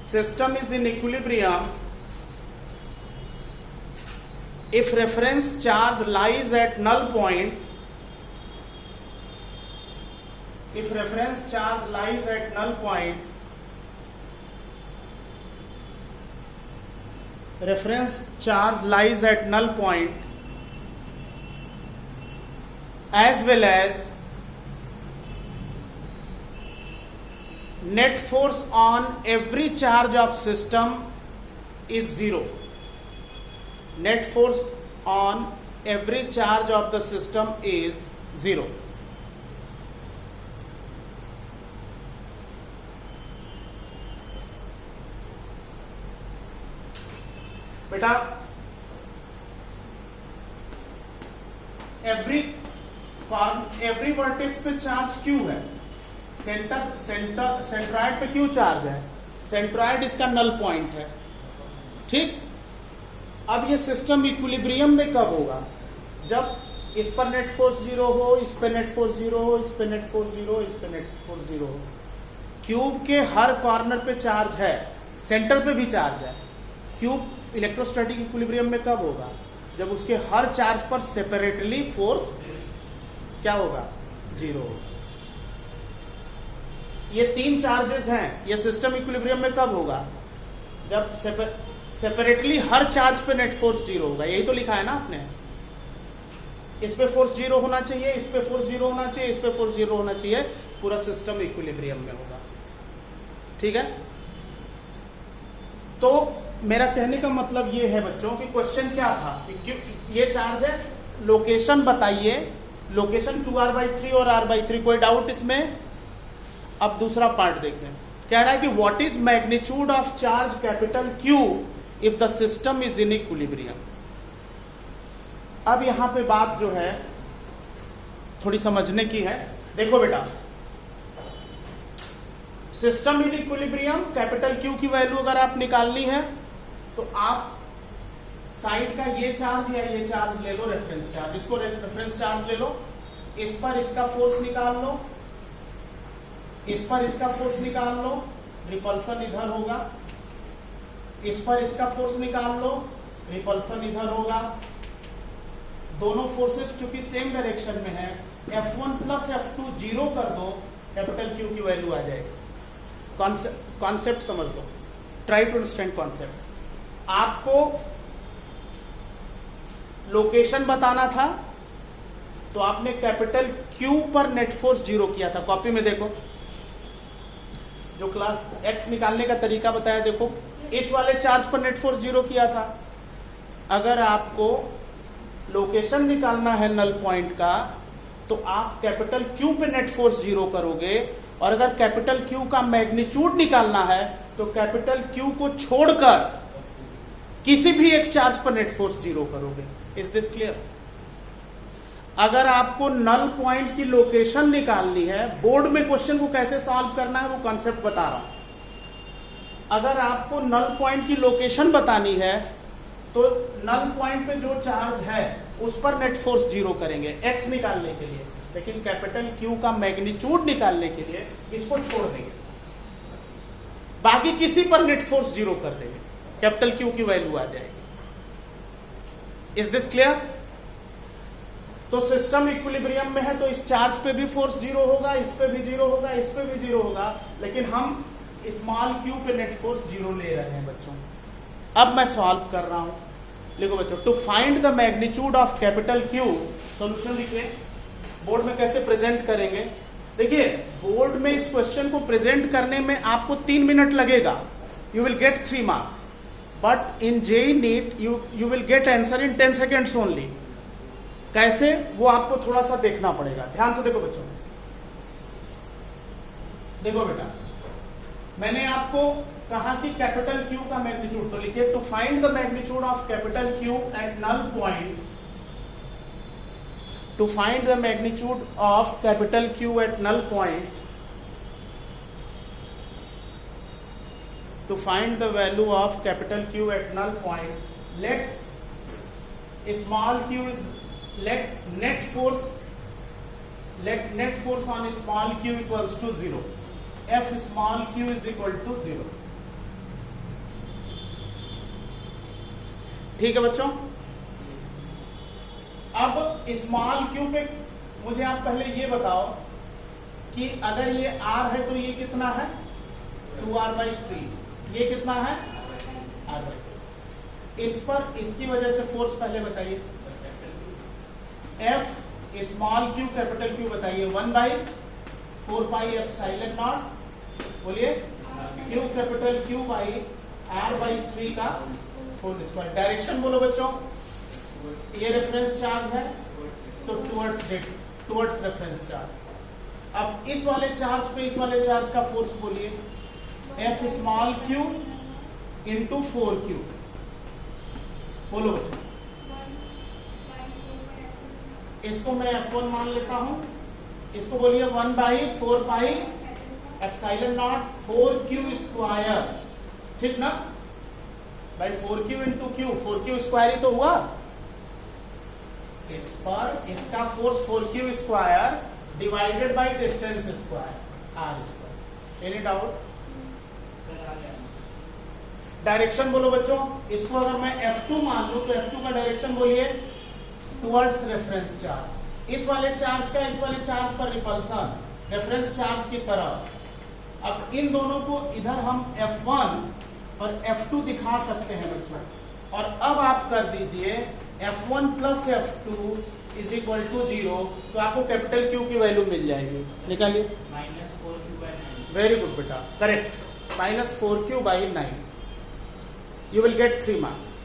system is in equilibrium if reference charge lies at null point. If reference charge lies at null point, reference charge lies at null point, as well as net force on every charge of system is zero. Net force on every charge of the system is zero. बेटा every vertex पे charge Q है, centroid पे Q charge है, centroid इसका null point है, ठीक। अब ये सिस्टम इक्विलिब्रियम में कब होगा? जब इस पर नेट फोर्स जीरो हो, इस पे नेट फोर्स जीरो हो, इस पे नेट फोर्स जीरो, इस पे नेट फोर्स जीरो हो। क्यूब के हर कॉर्नर पे चार्ज है, सेंटर पे भी चार्ज है। क्यूब इलेक्ट्रोस्टैटिक इक्विलिब्रियम में कब होगा? जब उसके हर चार्ज पर सेपरेटली फोर्स क्या होगा? जीरो होगा। ये तीन चार्जेस हैं, ये सिस्टम इक्विलिब्रियम में कब होगा? जब सेपरेटली हर चार्ज पे नेट फोर्स जीरो होगा। यही तो लिखा है ना आपने, इस पे फोर्स जीरो होना चाहिए, इस पे फोर्स जीरो होना चाहिए, इस पे फोर्स जीरो होना चाहिए, पूरा सिस्टम इक्विलिब्रियम में होगा, ठीक है। तो मेरा कहने का मतलब ये है बच्चों कि क्वेश्चन क्या था, ये चार्ज है, लोकेशन बताइए, लोकेशन 2r/3 और r/3, कोई डाउट इसमें? अब दूसरा पार्ट देखें, कह रहा है कि what is magnitude of charge capital Q if the system is in equilibrium. अब यहां पे बात जो है थोड़ी समझने की है। देखो बेटा, system in equilibrium, capital Q की वैल्यू अगर आप निकालनी है तो आप साइड का ये चार्ज या ये चार्ज ले लो, रेफरेंस चार्ज, इसको रेफरेंस चार्ज ले लो, इस पर इसका फोर्स निकाल लो, इस पर इसका फोर्स निकाल लो, रिपल्सन इधर होगा, इस पर इसका फोर्स निकाल लो, रिपल्सन इधर होगा। दोनों फोर्सेस चूंकि सेम डायरेक्शन में है, F1 प्लस F2 जीरो कर दो, कैपिटल Q की वैल्यू आ जाएगी। कॉन्सेप्ट समझ लो, ट्राई टू अंडरस्टैंड कॉन्सेप्ट। आपको लोकेशन बताना था तो आपने कैपिटल Q पर नेट फोर्स जीरो किया था। कॉपी में देखो, जो क्लास X निकालने का तरीका बताया, देखो इस वाले चार्ज पर नेट फोर्स जीरो किया था। अगर आपको लोकेशन निकालना है नल पॉइंट का तो आप कैपिटल Q पे नेट फोर्स जीरो करोगे, और अगर कैपिटल Q का मैग्नीट्यूड निकालना है तो कैपिटल Q को छोड़कर किसी भी एक चार्ज पर नेट फोर्स जीरो करोगे। Is this clear? अगर आपको नल पॉइंट की लोकेशन निकालनी है, बोर्ड में क्वेश्चन को कैसे सॉल्व करना है वो कॉन्सेप्ट बता रहा हूं। अगर आपको नल पॉइंट की लोकेशन बतानी है तो नल पॉइंट पे जो चार्ज है उस पर नेट फोर्स जीरो करेंगे X निकालने के लिए, लेकिन कैपिटल Q का मैग्नीट्यूड निकालने के लिए इसको छोड़ देंगे, बाकी किसी पर नेट फोर्स जीरो कर देंगे, कैपिटल Q की वैल्यू आ जाएगी। Is this clear? तो सिस्टम इक्विलिब्रियम में है तो इस चार्ज पे भी फोर्स जीरो होगा, इस पे भी जीरो होगा, इस पे भी जीरो होगा, लेकिन हम स्मॉल q पे नेट फोर्स जीरो ले रहे हैं बच्चों। अब मैं सॉल्व कर रहा हूं, लिखो बच्चों, to find the magnitude of capital Q, solution लिखिए। बोर्ड में कैसे प्रेजेंट करेंगे? देखिए, बोर्ड में इस क्वेश्चन को प्रेजेंट करने में आपको 3 मिनट लगेगा, you will get 3 marks, but in JEE NEET you will get answer in 10 seconds only. कैसे, वो आपको थोड़ा सा देखना पड़ेगा। ध्यान से देखो बच्चों, देखो बेटा, मैंने आपको कहा कि कैपिटल Q का मैग्नीट्यूड, तो लिखिए to find the magnitude of capital Q at null point, to find the magnitude of capital Q at null point, to find the value of capital Q at null point, let small q is let net force on small q equals to 0, f small q is equal to 0, ठीक है बच्चों। अब small Q पे मुझे आप पहले ये बताओ कि अगर ये r है तो ये कितना है 2r/3, ये कितना है r/3। इस पर इसकी वजह से फोर्स पहले बताइए, F small Q capital Q बताइए 1/4πε0, बोलिए Q capital Q by r/3 का होल स्क्वायर। डायरेक्शन बोलो बच्चों, ये रेफरेंस चार्ज है तो टुवर्ड्स रेफरेंस चार्ज। अब इस वाले चार्ज पे इस वाले चार्ज का फोर्स बोलिए F small Q into 4Q, बोलो बच्चों। इसको मैं F1 मान लेता हूं, इसको बोलिए 1/4πε0 4Q स्क्वायर, ठीक ना भाई। 4Q into Q, 4Q square ही तो हुआ। इस पर इसका force 4Q square divided by distance square r square. Any doubt? Direction बोलो बच्चों, इसको अगर मैं F2 मान लूं तो F2 का डायरेक्शन बोलिए टुवर्ड्स रेफरेंस चार्ज। इस वाले चार्ज का इस वाले चार्ज पर रिपल्सन रेफरेंस चार्ज की तरफ। अब इन दोनों को इधर हम F1 और F2 दिखा सकते हैं बच्चों। और अब आप कर दीजिए F1 plus F2 is equal to 0, तो आपको कैपिटल Q की वैल्यू मिल जाएगी। निकालिए -4Q/9। वेरी गुड बेटा, correct, -4Q/9। You will get 3 marks.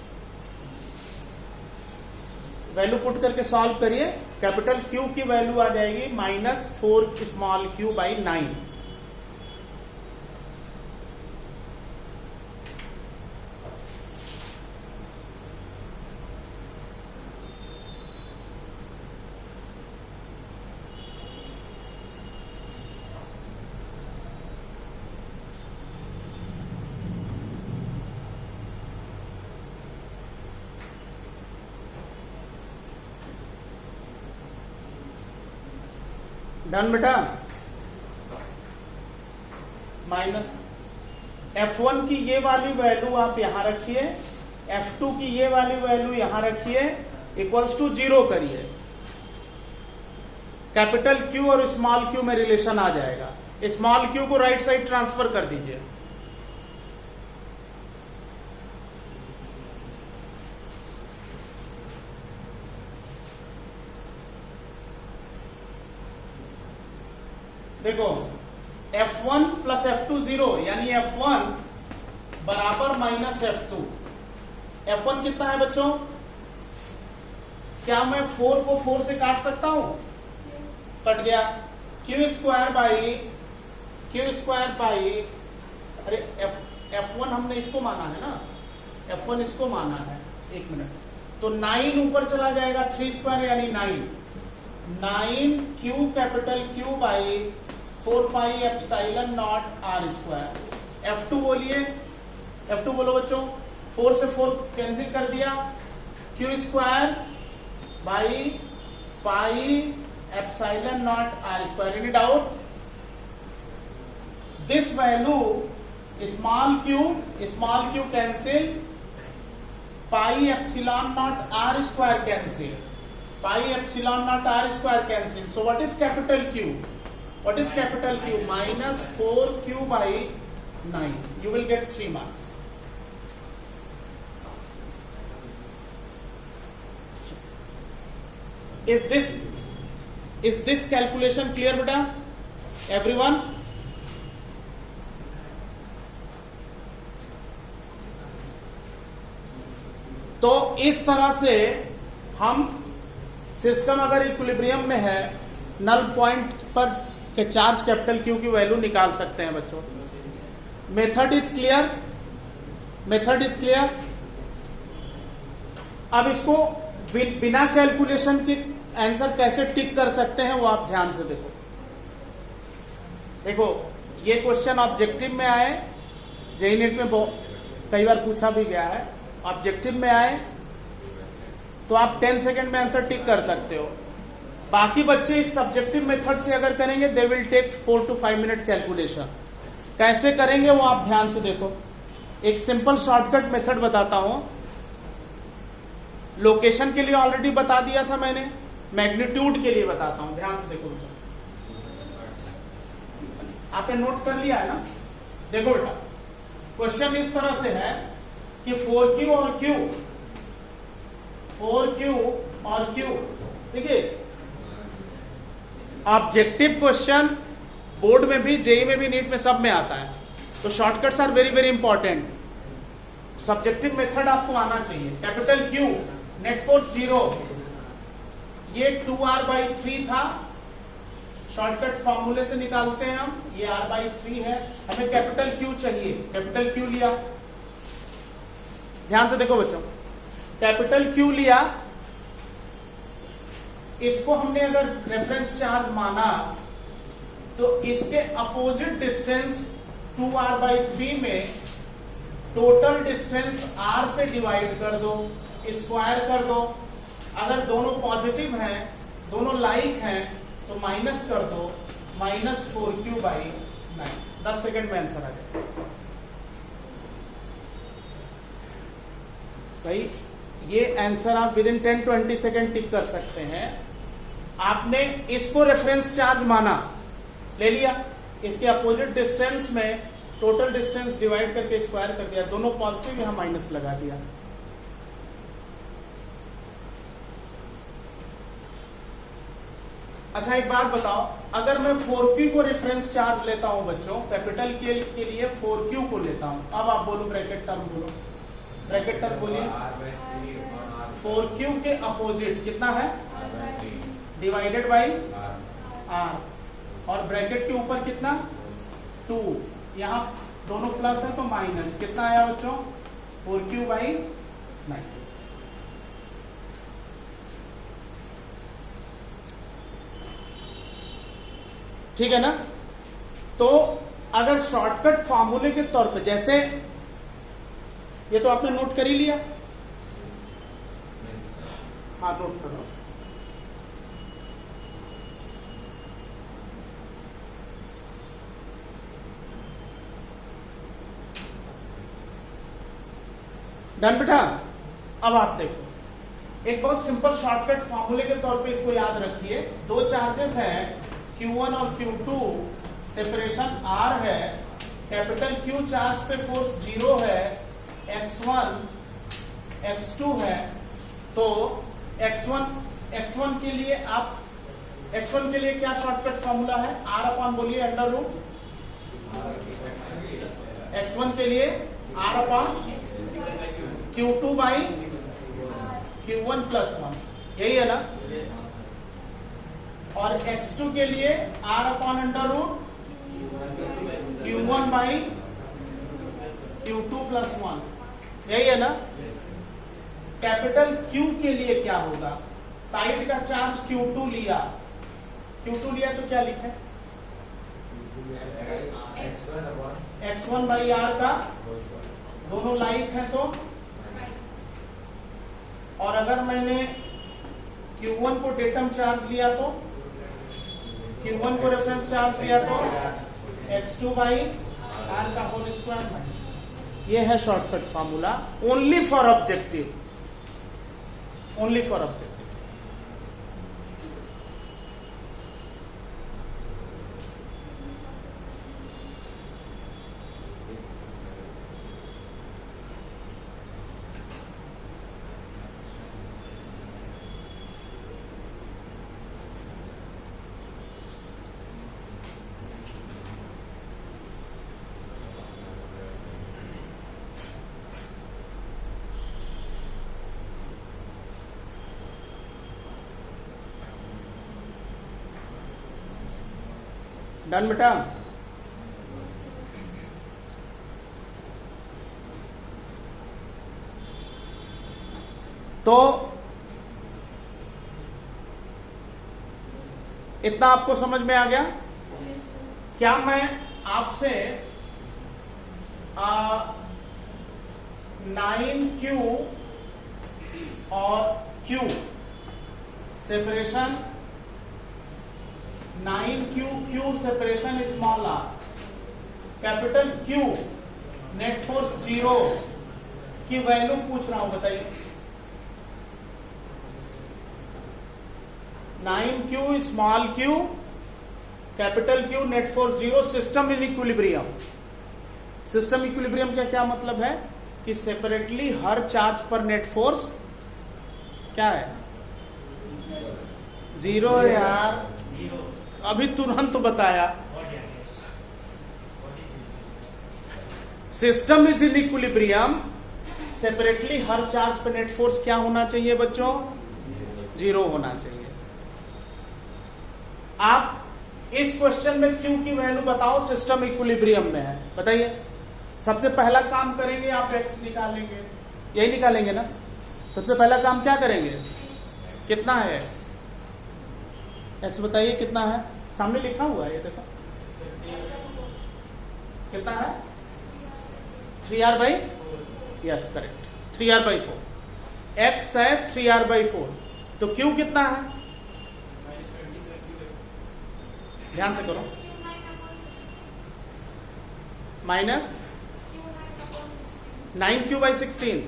Value put करके सॉल्व करिए, कैपिटल Q की वैल्यू आ जाएगी -4 स्मॉल q/9। डन बेटा। माइनस F1 की ये वाली वैल्यू आप यहां रखिए, F2 की ये वाली वैल्यू यहां रखिए, इक्वल्स टू 0 करिए। कैपिटल Q और स्मॉल q में रिलेशन आ जाएगा। स्मॉल q को राइट साइड ट्रांसफर कर दीजिए। देखो F1 प्लस F2 0, यानी F1 बराबर -F2। F1 कितना है बच्चों? क्या मैं 4 को 4 से काट सकता हूं? कट गया। Q स्क्वायर बाई अरे F1 हमने इसको माना है ना, F1 इसको माना है। एक मिनट, तो 9 ऊपर चला जाएगा, 3 स्क्वायर यानी 9Q capital Q by 4πε0 r square. F2 बोलिए, F2 बोलो बच्चों। 4 से 4 कैंसिल कर दिया, Q square by πε0 r square. Any doubt? This value small Q cancel, πε0 r square cancel, πε0 r square cancel. So what is capital Q? What is capital Q? -4Q/9. You will get 3 marks. Is this calculation clear beta? Everyone? तो इस तरह से हम system अगर equilibrium में है, null point पर के चार्ज कैपिटल Q की वैल्यू निकाल सकते हैं बच्चों। Method is clear? Method is clear? अब इसको बिना कैलकुलेशन के आंसर कैसे टिक कर सकते हैं वो आप ध्यान से देखो। देखो ये क्वेश्चन ऑब्जेक्टिव में आए, जेईई नीट में कई बार पूछा भी गया है। ऑब्जेक्टिव में आए तो आप 10 सेकेंड में आंसर टिक कर सकते हो। बाकी बच्चे इस सब्जेक्टिव मेथड से अगर करेंगे they will take 4 to 5 minute calculation. कैसे करेंगे वो आप ध्यान से देखो। एक सिंपल शॉर्टकट मेथड बताता हूं। लोकेशन के लिए ऑलरेडी बता दिया था मैंने, मैग्नीट्यूड के लिए बताता हूं, ध्यान से देखो बेटा। आपने नोट कर लिया है ना? देखो बेटा, क्वेश्चन इस तरह से है कि 4Q और Q, 4Q और Q, देखिए ऑब्जेक्टिव क्वेश्चन बोर्ड में भी, जेई में भी, नीट में, सब में आता है, तो shortcuts are very very important. Subjective method आपको आना चाहिए। कैपिटल Q, नेट फोर्स 0, ये 2R/3 था, शॉर्टकट फॉर्मूले से निकालते हैं हम, ये R/3 है, हमें कैपिटल Q चाहिए, कैपिटल Q लिया। ध्यान से देखो बच्चों, कैपिटल Q लिया, इसको हमने अगर रेफरेंस चार्ज माना तो इसके अपोजिट डिस्टेंस 2R/3 में टोटल डिस्टेंस R से डिवाइड कर दो, स्क्वायर कर दो। अगर दोनों पॉजिटिव हैं, दोनों लाइक हैं, तो माइनस कर दो, -4Q/9। 10 सेकेंड में आंसर आ जाए भाई। ये आंसर आप विद इन 10-20 सेकेंड टिक कर सकते हैं। आपने इसको रेफरेंस चार्ज माना, ले लिया, इसके अपोजिट डिस्टेंस में टोटल डिस्टेंस डिवाइड करके स्क्वायर कर दिया, दोनों पॉजिटिव, यहां माइनस लगा दिया। अच्छा एक बात बताओ, अगर मैं 4Q को रेफरेंस चार्ज लेता हूं बच्चों, कैपिटल के लिए 4Q को लेता हूं, अब आप बोलो ब्रैकेट टर्म बोलो, ब्रैकेट टर्म बोलिए। 4Q के अपोजिट कितना है? डिवाइडेड बाई R, और ब्रैकेट के ऊपर कितना? 2, यहां दोनों प्लस है तो माइनस, कितना आया बच्चों? 4Q/9। ठीक है ना? तो अगर शॉर्टकट फॉर्मूले के तौर पे, जैसे ये तो आपने नोट कर ही लिया, हाँ नोट करो। डन बेटा? अब आप देखो, एक बहुत सिंपल शॉर्टकट फॉर्मूले के तौर पे इसको याद रखिए। दो चार्जेस हैं, Q1 और Q2, सेपरेशन R है, कैपिटल Q चार्ज पे फोर्स 0 है, X1 X2 है, तो X1 के लिए आप, X1 के लिए क्या शॉर्टकट फॉर्मूला है? R/, बोलिए, अंडर रूट X1 के लिए R/Q2/Q1 + 1, यही है ना? और X2 के लिए R/√Q1/Q2 + 1, यही है ना? कैपिटल Q के लिए क्या होगा? साइड का चार्ज Q2 लिया, तो क्या लिखे? X1/R का, दोनों लाइक है तो, और अगर मैंने Q1 को डेटम चार्ज लिया तो, Q1 को रेफरेंस चार्ज लिया तो X2/R का होल स्क्वायर। ये है shortcut formula, only for objective, only for objective. Done बेटा? तो इतना आपको समझ में आ गया? क्या मैं आपसे 9Q और Q separation, 9Q separation small r, capital Q net force 0 की वैल्यू पूछ रहा हूं, बताइए 9q small q capital Q net force 0, system in equilibrium. System equilibrium का क्या मतलब है कि सेपरेटली हर चार्ज पर नेट फोर्स क्या है, 0 है यार, अभी तुरंत बताया। System is in equilibrium, separately her charge पर नेट फोर्स क्या होना चाहिए बच्चों, 0 होना चाहिए। आप इस क्वेश्चन में Q की वैल्यू बताओ, सिस्टम इक्विलिब्रियम में है, बताइए। सबसे पहला काम करेंगे आप x निकालेंगे, यही निकालेंगे ना। सबसे पहला काम क्या करेंगे, कितना है x बताइए कितना है, सामने लिखा हुआ है ये देखो, कितना है 3r/, yes correct, 3r/4। x है 3r/4, तो Q कितना है, ध्यान से करो, माइनस 9q/16,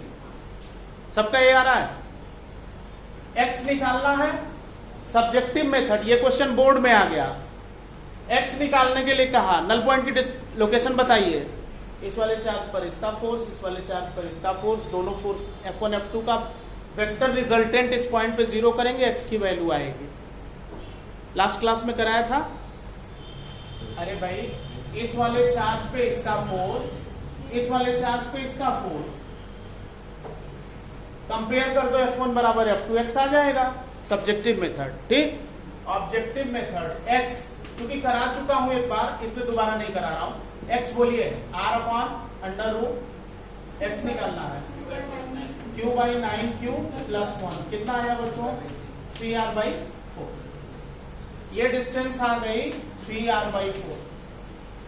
सबका ये आ रहा है। x निकालना है, सब्जेक्टिव मेथड, ये क्वेश्चन बोर्ड में आ गया। x निकालने के लिए कहा, नल पॉइंट की लोकेशन बताइए, इस वाले चार्ज पर इसका फोर्स, इस वाले चार्ज पर इसका फोर्स, दोनों फोर्स F1 F2 का वेक्टर रिजल्टेंट इस पॉइंट पे 0 करेंगे, x की वैल्यू आएगी। लास्ट क्लास में कराया था, अरे भाई इस वाले चार्ज पे इसका फोर्स, इस वाले चार्ज पे इसका फोर्स, कंपेयर कर दो F1 बराबर F2, x आ जाएगा। सब्जेक्टिव मेथड, ठीक। ऑब्जेक्टिव मेथड x, क्योंकि करा चुका हूं एक बार, इसलिए दोबारा नहीं करा रहा हूं। x बोलिए r/√, x निकालना है q/9q + 1, कितना आया बच्चों 3r/4। ये डिस्टेंस आ गई 3r/4।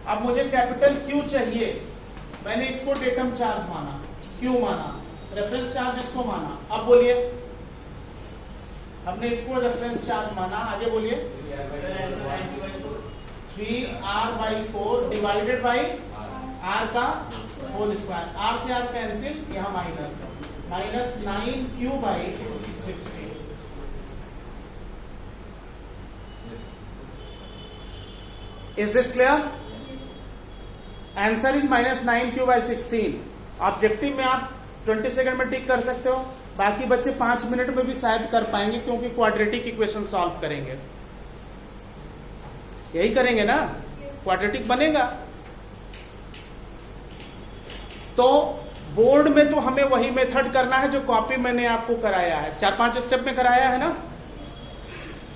अब मुझे कैपिटल Q चाहिए, मैंने इसको डेटम चार्ज माना, Q माना, रेफरेंस चार्ज इसको माना। अब बोलिए, हमने इसको रेफरेंस चार्ज माना, आगे बोलिए 3r/4 डिवाइडेड बाई r का होल स्क्वायर, r से r कैंसिल, यहां minus 9q/16। Is this clear? Answer is -9q/16। Objective में आप 20 सेकंड में टिक कर सकते हो, बाकी बच्चे 5 मिनट में भी शायद कर पाएंगे, क्योंकि क्वाड्रेटिक इक्वेशन सॉल्व करेंगे। यही करेंगे ना, क्वाड्रेटिक बनेगा। तो बोर्ड में तो हमें वही मेथड करना है जो कॉपी मैंने आपको कराया है, 4-5 स्टेप में कराया है ना।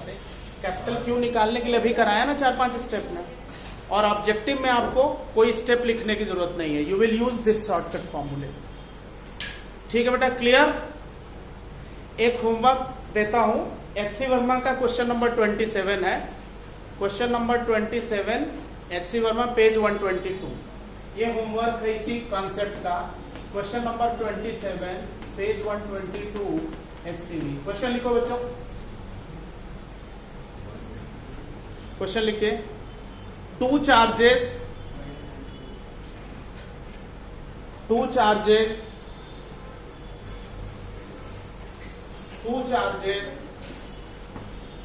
अरे कैपिटल Q निकालने के लिए भी कराया ना 4-5 स्टेप में, और ऑब्जेक्टिव में आपको कोई स्टेप लिखने की जरूरत नहीं है, you will use this shortcut formulas. ठीक है बेटा, क्लियर? एक होमवर्क देता हूं, HC वर्मा का क्वेश्चन नंबर 27 है, question number 27 HC Verma page 122। ये होमवर्क है इसी कॉन्सेप्ट का, question number 27 page 122 HCV। Question लिखो बच्चों, क्वेश्चन लिखिए। two charges two charges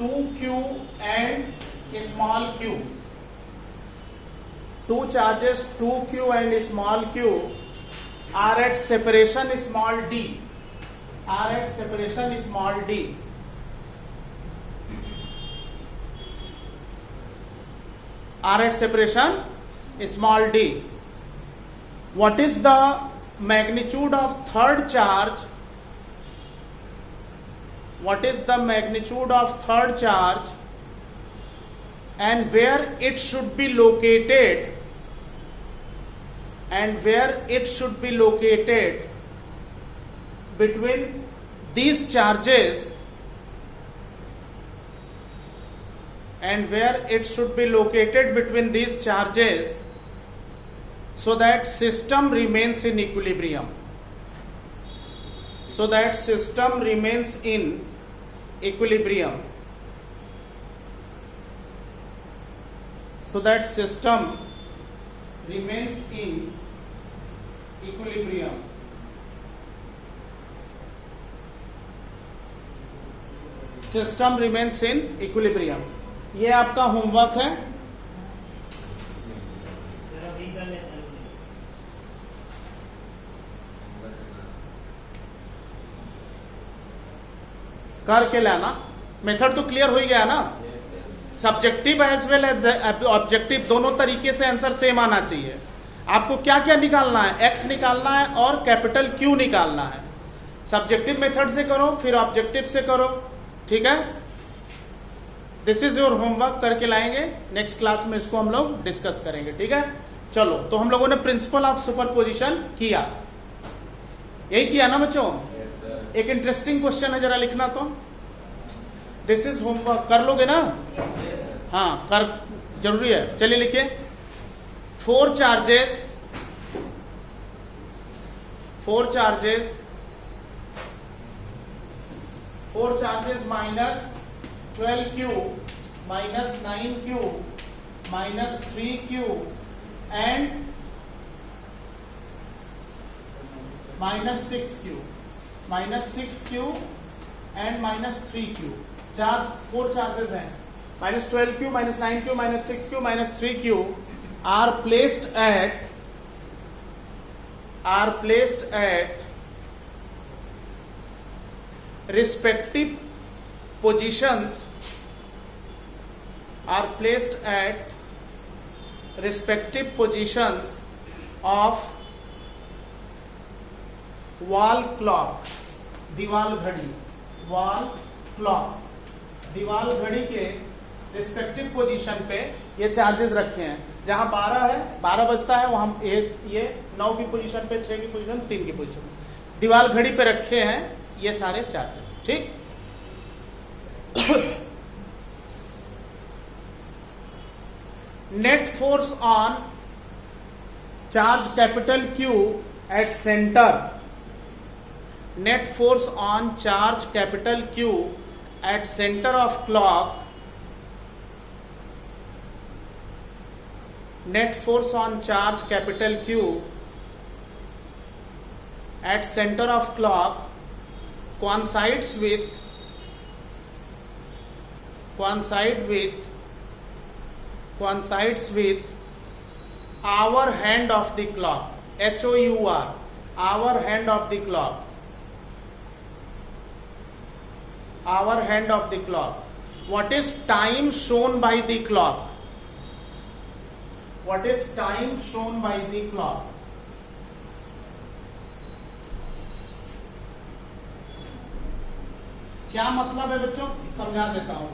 2q and small q. Two charges 2q and small q are at separation small d. Are at separation small d. Are at separation small d. What is the magnitude of third charge? What is the magnitude of third charge and where it should be located, and where it should be located between these charges, and where it should be located between these charges so that system remains in equilibrium. So that system remains in equilibrium. So that system remains in equilibrium. System remains in equilibrium. ये आपका homework है। करके लाना। Method तो clear हो ही गया ना। Subjective as well as objective दोनों तरीके से आंसर सेम आना चाहिए। आपको क्या क्या निकालना है, एक्स निकालना है और कैपिटल क्यू निकालना है। सब्जेक्टिव मेथड से करो फिर ऑब्जेक्टिव से करो, ठीक है। दिस इज योर होमवर्क, करके लाएंगे। नेक्स्ट क्लास में इसको हम लोग डिस्कस करेंगे, ठीक है। चलो, तो हम लोगों ने प्रिंसिपल ऑफ सुपरपोजिशन किया, यही किया ना बच्चों। एक इंटरेस्टिंग क्वेश्चन है, जरा लिखना तो। दिस इज होमवर्क, कर लोगे ना? हाँ, कर जरूरी है। चलिए लिखिए। Four charges minus 12Q minus 9Q minus 3Q and minus 6Q and minus 3Q। Four charges हैं। Minus 12Q minus 9Q minus 6Q minus 3Q are placed at respective positions of wall clock, दीवाल घड़ी, दीवाल घड़ी के respective position पे ये charges रखे हैं। जहां 12 है, 12 बजता है, वहां ये 9 की पोजीशन पे, 6 की पोजीशन, 3 की पोजीशन दीवाल घड़ी पे रखे हैं ये सारे चार्जेस, ठीक। Net force on charge capital Q at centre, net force on charge capital Q at centre of clock, net force on charge capital Q at center of clock coincides with hour hand of the clock, HOUR, hour hand of the clock, hour hand of the clock. What is time shown by the clock? What is time shown by the clock? क्या मतलब है बच्चों, समझा देता हूं।